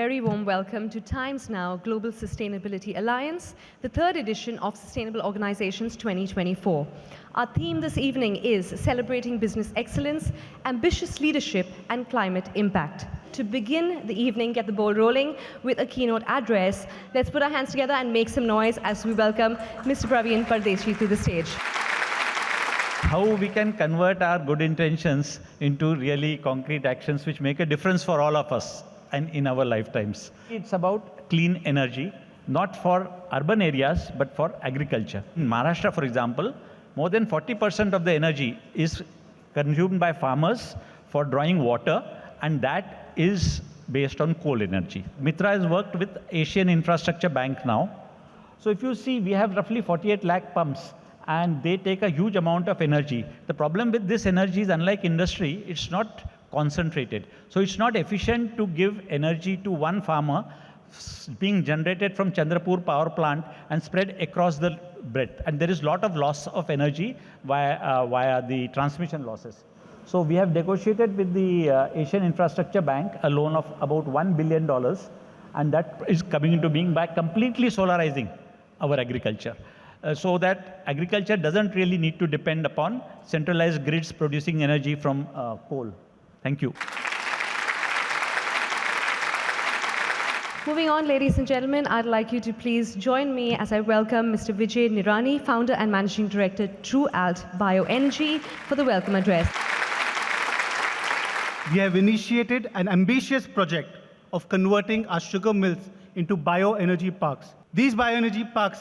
very warm welcome to Times Now Global Sustainability Alliance, the third edition of Sustainable Organizations 2024. Our theme this evening is Celebrating Business Excellence, Ambitious Leadership and Climate Impact. To begin the evening, get the ball rolling with a keynote address. Let's put our hands together and make some noise as we welcome Mr. Praveen Pardeshi to the stage. How we can convert our good intentions into really concrete actions which make a difference for all of us and in our lifetimes. It's about clean energy, not for urban areas, but for agriculture. In Maharashtra, for example, more than 40% of the energy is consumed by farmers for drawing water, and that is based on coal energy. Mitra has worked with Asian Infrastructure Bank now. So if you see, we have roughly 48 lakh pumps, and they take a huge amount of energy. The problem with this energy is, unlike industry, it's not concentrated. So it's not efficient to give energy to one farmer being generated from Chandrapur power plant and spread across the breadth. And there is a lot of loss of energy via the transmission losses. So we have negotiated with the Asian Infrastructure Bank a loan of about $1 billion, and that is coming into being by completely solarizing our agriculture. So that agriculture doesn't really need to depend upon centralized grids producing energy from coal. Thank you. Moving on, ladies and gentlemen, I'd like you to please join me as I welcome Mr. Vijay Nirani, Founder and Managing Director, TrueAlt Bioenergy, for the welcome address. We have initiated an ambitious project of converting our sugar mills into bioenergy parks. These bioenergy parks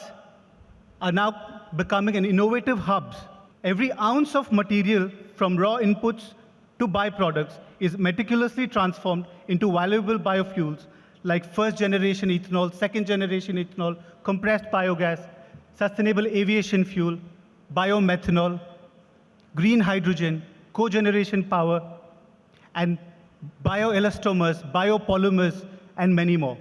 are now becoming an innovative hubs. Every ounce of material from raw inputs to byproducts is meticulously transformed into valuable biofuels like first-generation ethanol, second-generation ethanol, compressed biogas, sustainable aviation fuel, biomethanol, green hydrogen, cogeneration power, and bioelastomers, biopolymers, and many more.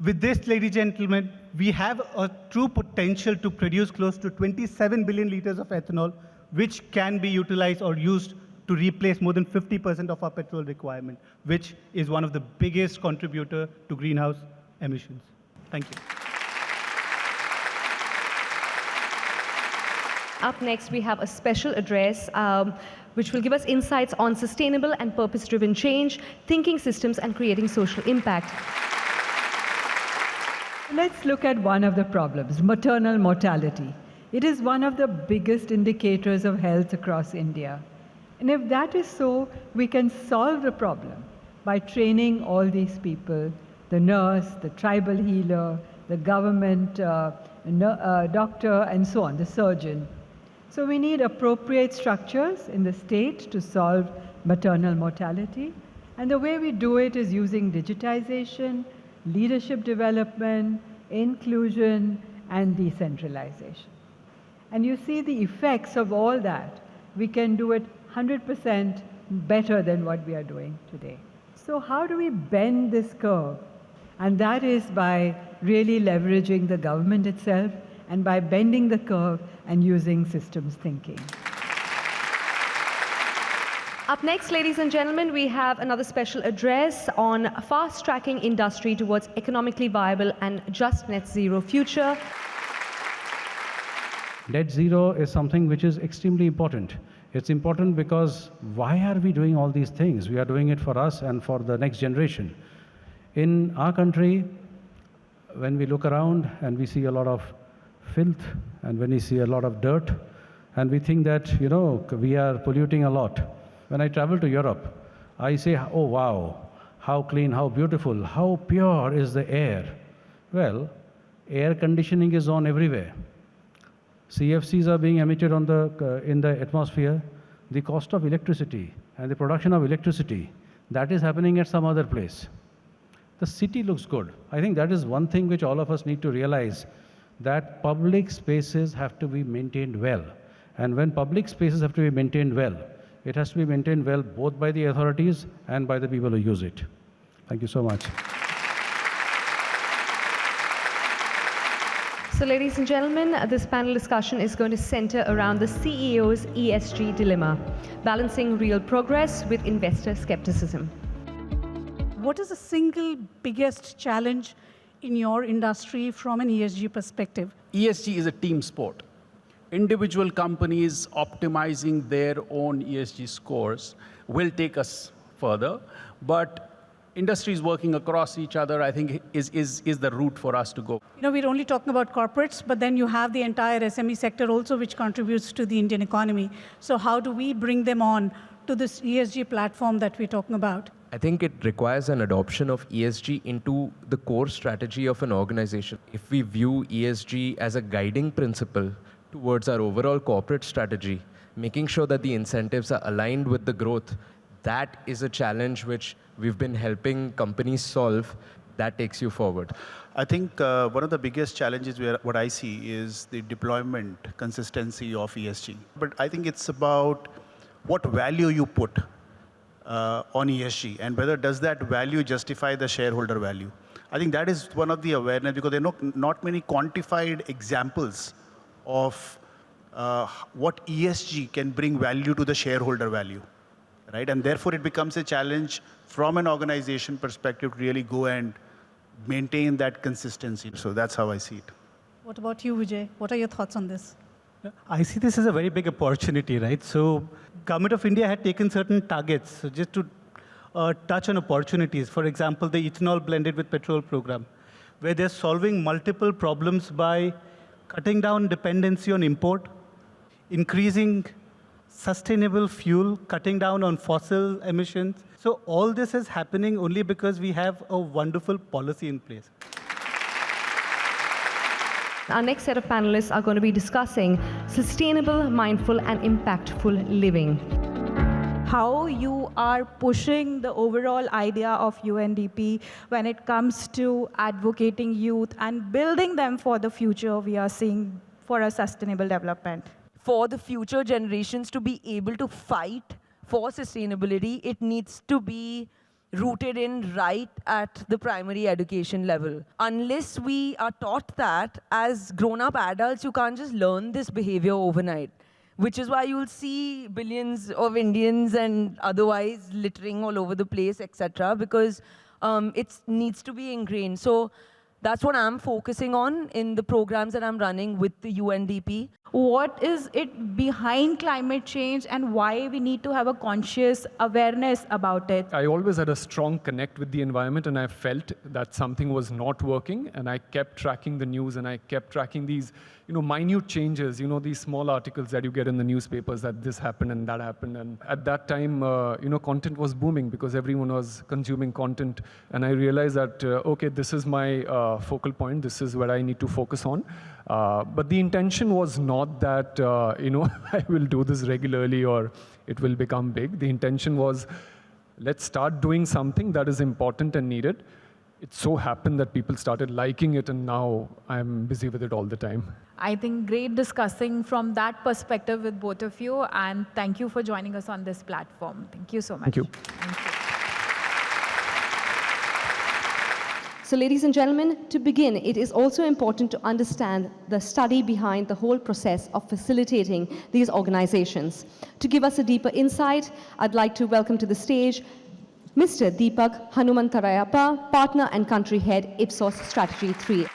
With this, ladies and gentlemen, we have a true potential to produce close to 27 billion liters of ethanol, which can be utilized or used to replace more than 50% of our petrol requirement, which is one of the biggest contributor to greenhouse emissions. Thank you. Up next, we have a special address which will give us insights on sustainable and purpose-driven change, thinking systems, and creating social impact. Let's look at one of the problems, maternal mortality. It is one of the biggest indicators of health across India. And if that is so, we can solve the problem by training all these people, the nurse, the tribal healer, the government doctor, and so on, the surgeon. So we need appropriate structures in the state to solve maternal mortality. And the way we do it is using digitization, leadership development, inclusion, and decentralization. And you see the effects of all that. We can do it 100% better than what we are doing today. So how do we bend this curve? And that is by really leveraging the government itself and by bending the curve and using systems thinking. Up next, ladies and gentlemen, we have another special address on fast-tracking industry towards economically viable and just net zero future. Net zero is something which is extremely important. It's important because why are we doing all these things? We are doing it for us and for the next generation. In our country, when we look around and we see a lot of filth and when we see a lot of dirt and we think that, we are polluting a lot. When I travel to Europe, I say, oh wow, how clean, how beautiful, how pure is the air. Well, air conditioning is on everywhere. CFCs are being emitted in the atmosphere. The cost of electricity and the production of electricity, that is happening at some other place. The city looks good. I think that is one thing which all of us need to realize, that public spaces have to be maintained well. And when public spaces have to be maintained well, it has to be maintained well both by the authorities and by the people who use it. Thank you so much. So, ladies and gentlemen, this panel discussion is going to center around the CEO's ESG dilemma, balancing real progress with investor skepticism. what is the single biggest challenge in your industry from an ESG perspective? ESG is a team sport. Individual companies optimizing their own ESG scores will take us further, but industries working across each other, I think, is the route for us to go. We're only talking about corporates, but then you have the entire SME sector also, which contributes to the Indian economy. So how do we bring them on to this ESG platform that we're talking about? I think it requires an adoption of ESG into the core strategy of an organization. If we view ESG as a guiding principle towards our overall corporate strategy, making sure that the incentives are aligned with the growth, that is a challenge which we've been helping companies solve. That takes you forward. I think one of the biggest challenges what I see is the deployment consistency of ESG. But I think it's about what value you put on ESG and whether does that value justify the shareholder value. I think that is one of the awareness, because there are not many quantified examples of what ESG can bring value to the shareholder value, right? And therefore it becomes a challenge from an organization perspective to really go and maintain that consistency. So that's how I see it. What about you, Vijay? What are your thoughts on this? I see this as a very big opportunity, right? So Government of India had taken certain targets. So just to touch on opportunities, for example, the ethanol blended with petrol program, where they're solving multiple problems by cutting down dependency on import, increasing sustainable fuel, cutting down on fossil emissions. So all this is happening only because we have a wonderful policy in place. Our next set of panelists are going to be discussing sustainable, mindful, and impactful living. How you are pushing the overall idea of UNDP when it comes to advocating youth and building them for the future we are seeing for a sustainable development. For the future generations to be able to fight for sustainability, it needs to be rooted in right at the primary education level. Unless we are taught that as grown-up adults, you can't just learn this behavior overnight, which is why you'll see billions of Indians and otherwise littering all over the place, etc., because it needs to be ingrained. So that's what I'm focusing on in the programs that I'm running with the UNDP. What is it behind climate change and why we need to have a conscious awareness about it? I always had a strong connect with the environment, and I felt that something was not working, and I kept tracking the news, and I kept tracking these minute changes, these small articles that you get in the newspapers that this happened and that happened. And at that time, content was booming because everyone was consuming content. And I realized that, okay, this is my focal point. This is where I need to focus on. But the intention was not that, I will do this regularly or it will become big. The intention was, let's start doing something that is important and needed. It so happened that people started liking it, and now I'm busy with it all the time. I think great discussing from that perspective with both of you, and thank you for joining us on this platform. Thank you so much. Thank you. Thank you. So ladies and gentlemen, to begin, it is also important to understand the study behind the whole process of facilitating these organizations. To give us a deeper insight, I'd like to welcome to the stage Mr. Deepak Hanumantarayappa, Partner and Country Head, Ipsos Strategy 3.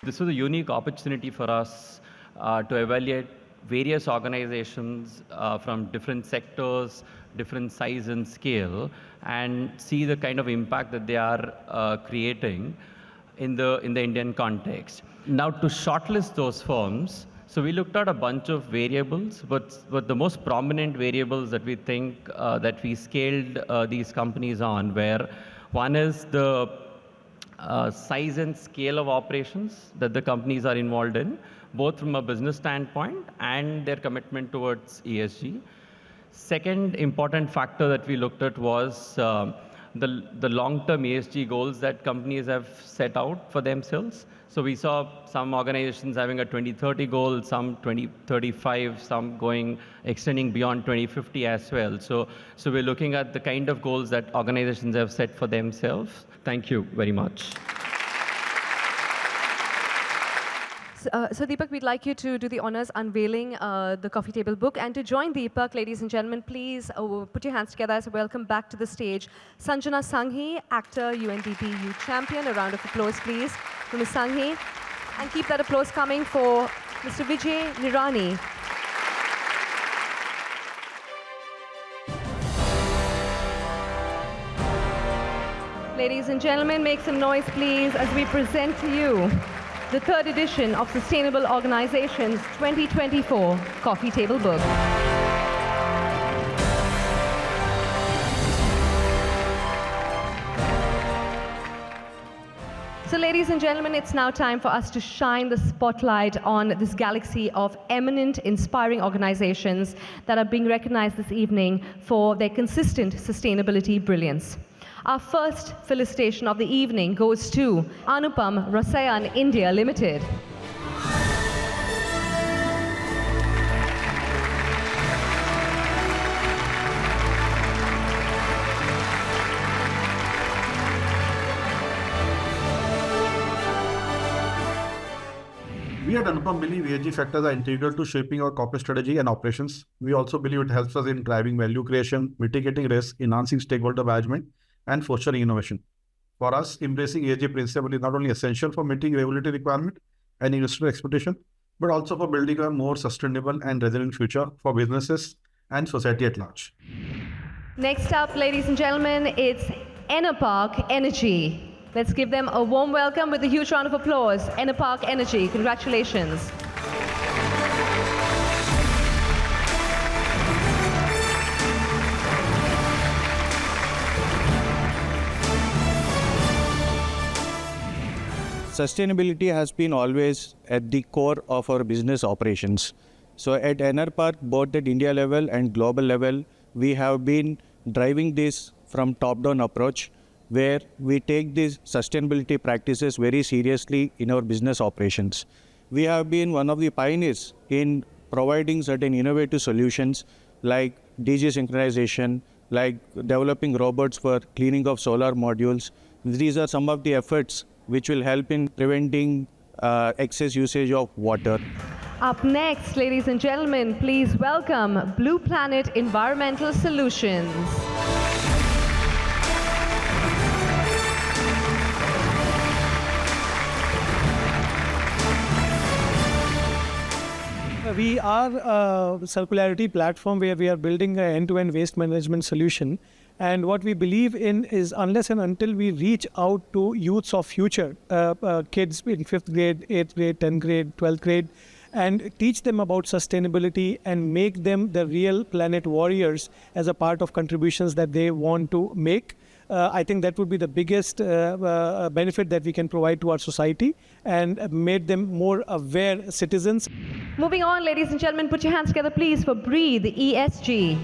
This was a unique opportunity for us to evaluate various organizations from different sectors, different size and scale, and see the kind of impact that they are creating in the Indian context. Now, to shortlist those firms, so we looked at a bunch of variables, but the most prominent variables that we think that we scaled these companies on were, one is the size and scale of operations that the companies are involved in, both from a business standpoint and their commitment towards ESG. Second important factor that we looked at was the long-term ESG goals that companies have set out for themselves. So we saw some organizations having a 2030 goal, some 2035, some extending beyond 2050 as well. So we're looking at the kind of goals that organizations have set for themselves. Thank you very much. So Deepak, we'd like you to do the honors unveiling the coffee table book. And to join Deepak, ladies and gentlemen, please put your hands together as a welcome back to the stage. Sanjana Sanghi, actor, UNDP Youth Champion. A round of applause, please, for Ms. Sanghi. And keep that applause coming for Mr. Vijay Nirani. Ladies and gentlemen, make some noise, please, as we present to you the third edition of Sustainable Organizations 2024 Coffee Table Book. So ladies and gentlemen, it's now time for us to shine the spotlight on this galaxy of eminent, inspiring organizations that are being recognized this evening for their consistent sustainability brilliance. Our first felicitation of the evening goes to Anupam Rasayan India Limited. We at Anupam believe ESG factors are integral to shaping our corporate strategy and operations. We also believe it helps us in driving value creation, mitigating risk, enhancing stakeholder management, and fostering innovation. For us, embracing ESG principle is not only essential for meeting regulatory requirement and investor expectation, but also for building a more sustainable and resilient future for businesses and society at large. Next up, ladies and gentlemen, it's Enerpark Energy. Let's give them a warm welcome with a huge round of applause. Enerpark Energy, congratulations. Sustainability has been always at the core of our business operations. So at Enerpark, both at India level and global level, we have been driving this from top-down approach, where we take these sustainability practices very seriously in our business operations. We have been one of the pioneers in providing certain innovative solutions like DG synchronization, like developing robots for cleaning of solar modules. These are some of the efforts which will help in preventing excess usage of water. Up next, ladies and gentlemen, please welcome Blue Planet Environmental Solutions. We are a circularity platform where we are building an end-to-end waste management solution. And what we believe in is unless and until we reach out to youths of future, kids in 5th grade, 8th grade, 10th grade, 12th grade, and teach them about sustainability and make them the real planet warriors as a part of contributions that they want to make, I think that would be the biggest benefit that we can provide to our society and made them more aware citizens. Moving on, ladies and gentlemen, put your hands together, please, for Breathe ESG.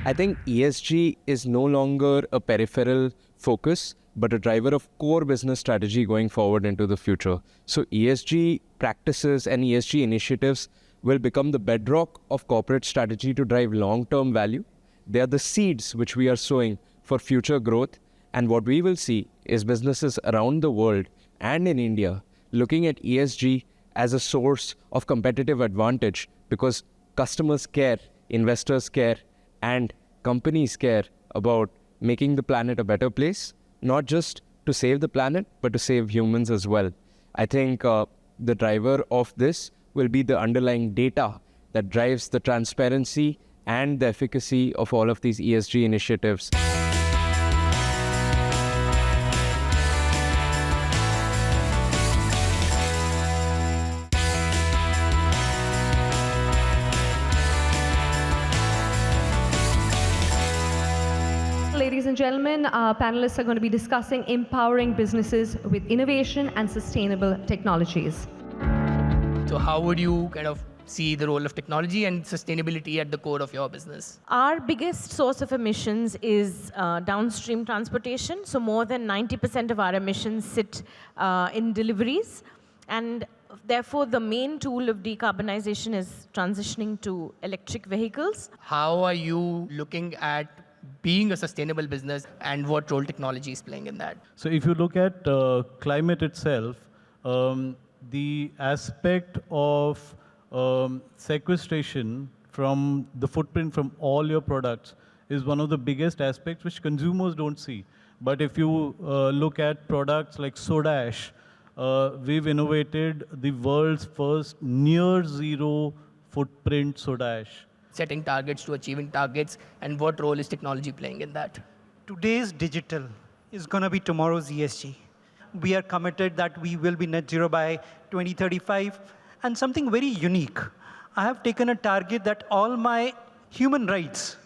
I think ESG is no longer a peripheral focus, but a driver of core business strategy going forward into the future. So ESG practices and ESG initiatives will become the bedrock of corporate strategy to drive long-term value. They are the seeds which we are sowing for future growth. And what we will see is businesses around the world and in India looking at ESG as a source of competitive advantage because customers care, investors care, and companies care about making the planet a better place, not just to save the planet, but to save humans as well. I think the driver of this will be the underlying data that drives the transparency and the efficacy of all of these ESG initiatives. Ladies and gentlemen, our panelists are going to be discussing empowering businesses with innovation and sustainable technologies. So how would you kind of see the role of technology and sustainability at the core of your business? Our biggest source of emissions is downstream transportation. So more than 90% of our emissions sit in deliveries. And therefore, the main tool of decarbonization is transitioning to electric vehicles. How are you looking at being a sustainable business and what role technology is playing in that? So if you look at climate itself, the aspect of sequestration from the footprint from all your products is one of the biggest aspects which consumers don't see. But if you look at products like soda ash, we've innovated the world's first near zero footprint soda ash. Setting targets to achieving targets, and what role is technology playing in that? Today's digital is going to be tomorrow's ESG. We are committed that we will be net zero by 2035. And something very unique, I have taken a target that all my human rights,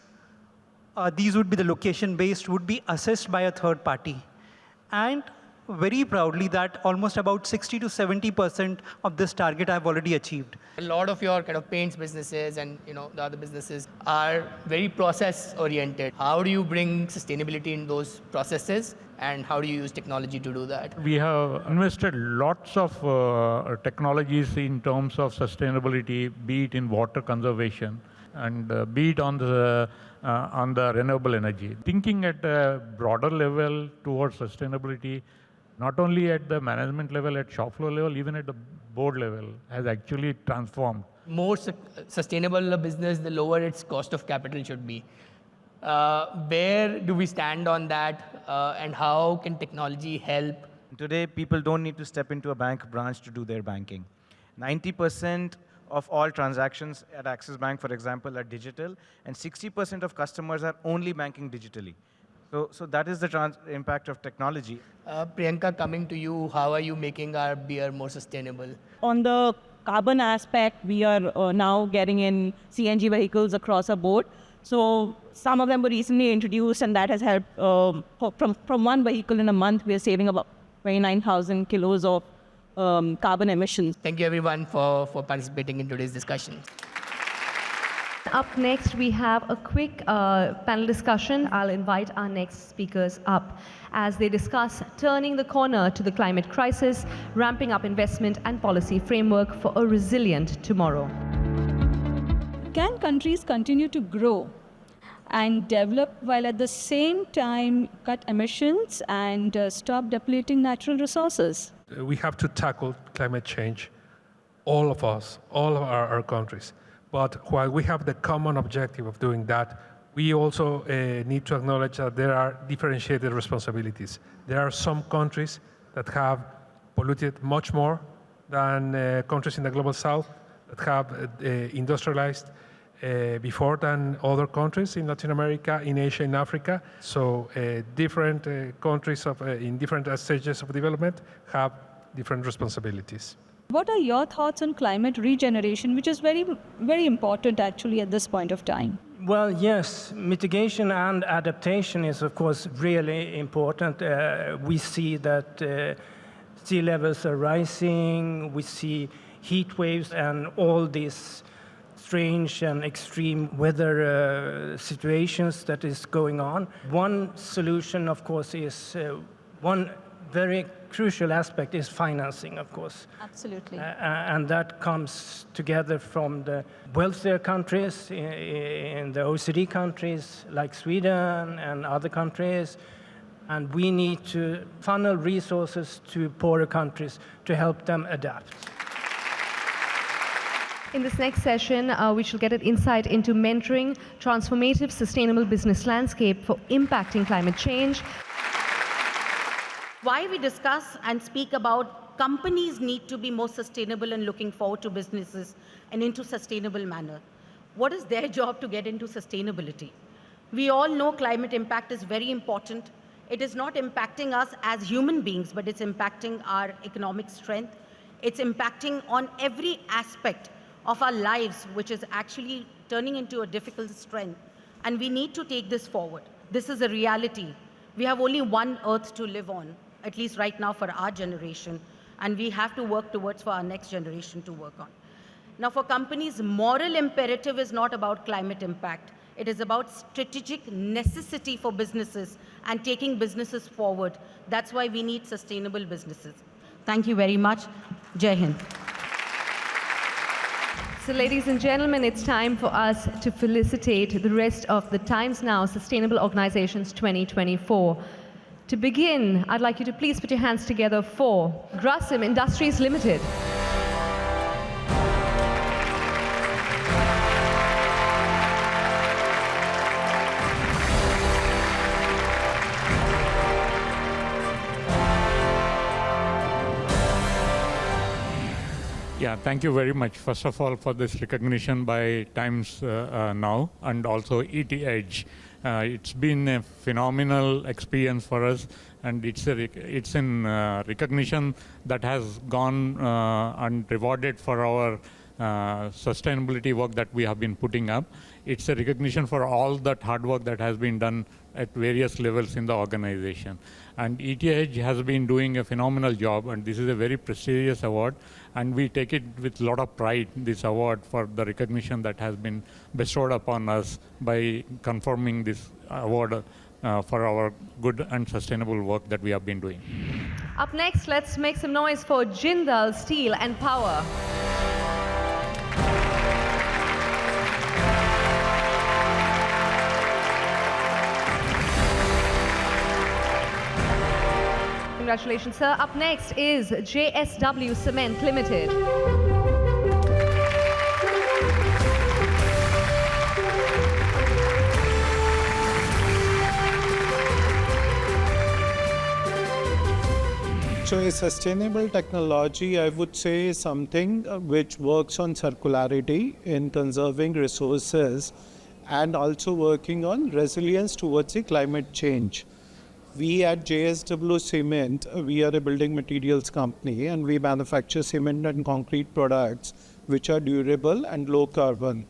these would be the location-based, would be assessed by a third party. And very proudly that almost about 60 to 70% of this target I've already achieved. A lot of your kind of paints businesses and the other businesses are very process-oriented. How do you bring sustainability in those processes, and how do you use technology to do that? We have invested lots of technologies in terms of sustainability, be it in water conservation and be it on the renewable energy. Thinking at a broader level towards sustainability, not only at the management level, at shop floor level, even at the board level, has actually transformed. More sustainable a business, the lower its cost of capital should be. Where do we stand on that, and how can technology help? Today, people don't need to step into a bank branch to do their banking. 90% of all transactions at Axis Bank, for example, are digital, and 60% of customers are only banking digitally. So that is the impact of technology. Priyanka, coming to you, how are you making our beer more sustainable? On the carbon aspect, we are now getting in CNG vehicles across the board. So some of them were recently introduced, and that has helped. From one vehicle in a month, we are saving about 29,000 kilos of carbon emissions. Thank you, everyone, for participating in today's discussion. Up next, we have a quick panel discussion. I'll invite our next speakers up as they discuss turning the corner to the climate crisis, ramping up investment and policy framework for a resilient tomorrow. Can countries continue to grow and develop while at the same time cut emissions and stop depleting natural resources? We have to tackle climate change, all of us, all of our countries. But while we have the common objective of doing that, we also need to acknowledge that there are differentiated responsibilities. There are some countries that have polluted much more than countries in the global south, that have industrialized before than other countries in Latin America, in Asia, in Africa. So different countries in different stages of development have different responsibilities. What are your thoughts on climate regeneration, which is very, very important actually at this point of time? Well, yes, mitigation and adaptation is, of course, really important. We see that sea levels are rising, we see heat waves and all these strange and extreme weather situations that is going on. One solution, of course, is one very crucial aspect is financing, of course. Absolutely. And that comes together from the wealthier countries, in the OECD countries like Sweden and other countries. And we need to funnel resources to poorer countries to help them adapt. In this next session, we shall get an insight into mentoring, transformative sustainable business landscape for impacting climate change. Why we discuss and speak about companies need to be more sustainable and looking forward to businesses and into sustainable manner. What is their job to get into sustainability? We all know climate impact is very important. It is not impacting us as human beings, but it's impacting our economic strength. It's impacting on every aspect of our lives, which is actually turning into a difficult strength. And we need to take this forward. This is a reality. We have only one earth to live on, at least right now for our generation, and we have to work towards for our next generation to work on. Now, for companies, moral imperative is not about climate impact. It is about strategic necessity for businesses and taking businesses forward. That's why we need sustainable businesses. Thank you very much. Jai Hind. So ladies and gentlemen, it's time for us to felicitate the rest of the Times Now Sustainable Organizations 2024. To begin, I'd like you to please put your hands together for Grasim Industries Limited. Yeah, thank you very much, first of all, for this recognition by Times Now and also ET Edge. It's been a phenomenal experience for us, and it's in recognition that has gone and rewarded for our sustainability work that we have been putting up. It's a recognition for all that hard work that has been done at various levels in the organization. And ETH has been doing a phenomenal job, and this is a very prestigious award, and we take it with a lot of pride, this award, for the recognition that has been bestowed upon us by confirming this award for our good and sustainable work that we have been doing. Up next, let's make some noise for Jindal Steel and Power. Congratulations, sir. Up next is JSW Cement Limited. So a sustainable technology, I would say, is something which works on circularity in conserving resources and also working on resilience towards the climate change. We at JSW Cement, we are a building materials company, and we manufacture cement and concrete products which are durable and low carbon.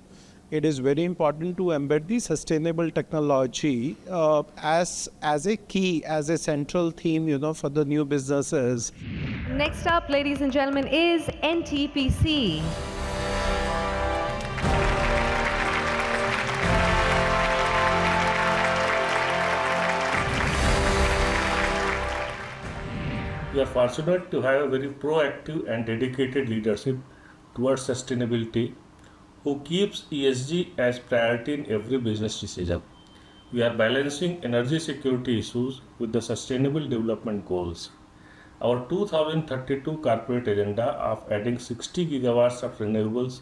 It is very important to embed the sustainable technology as a key, as a central theme, for the new businesses. Next up, ladies and gentlemen, is NTPC. We are fortunate to have a very proactive and dedicated leadership towards sustainability who keeps ESG as priority in every business decision. We are balancing energy security issues with the sustainable development goals. Our 2032 corporate agenda of adding 60 gigawatts of renewables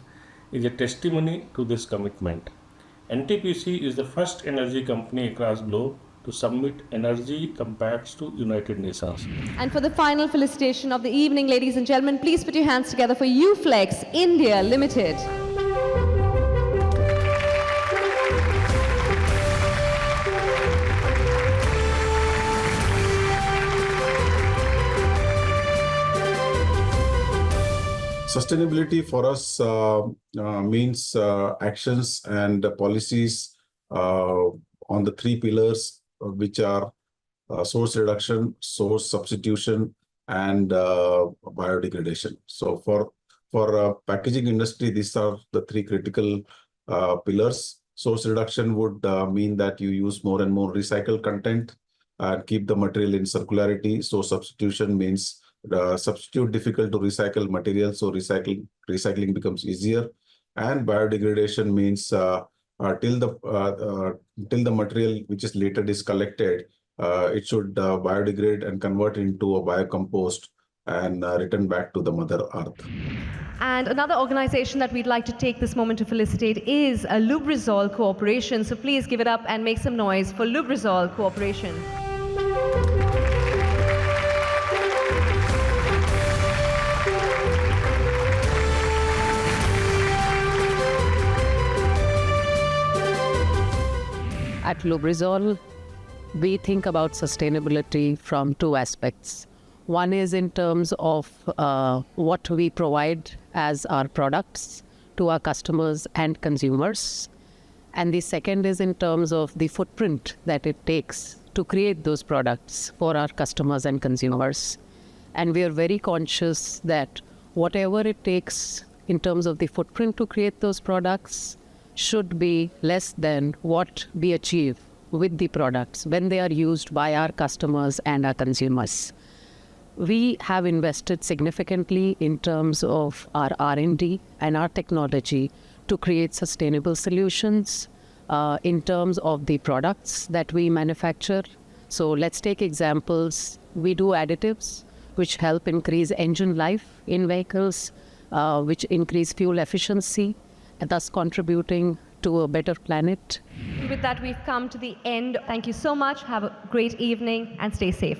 is a testimony to this commitment. NTPC is the first energy company across globe to submit energy compacts to United Nations. And for the final felicitation of the evening, ladies and gentlemen, please put your hands together for UFlex India Limited. Sustainability for us means actions and policies on the three pillars, which are source reduction, source substitution, and biodegradation. So for packaging industry, these are the three critical pillars. Source reduction would mean that you use more and more recycled content and keep the material in circularity. Source substitution means substitute difficult to recycle materials, so recycling becomes easier. And biodegradation means till the material which is later is collected, it should biodegrade and convert into a biocompost and return back to the Mother Earth. And another organization that we'd like to take this moment to felicitate is Lubrizol Corporation. So please give it up and make some noise for Lubrizol Corporation. At Lubrizol, we think about sustainability from two aspects. One is in terms of what we provide as our products to our customers and consumers. And the second is in terms of the footprint that it takes to create those products for our customers and consumers. And we are very conscious that whatever it takes in terms of the footprint to create those products should be less than what we achieve with the products when they are used by our customers and our consumers. We have invested significantly in terms of our R&D and our technology to create sustainable solutions in terms of the products that we manufacture. So let's take examples. We do additives which help increase engine life in vehicles, which increase fuel efficiency, and thus contributing to a better planet. With that, we've come to the end. Thank you so much. Have a great evening and stay safe.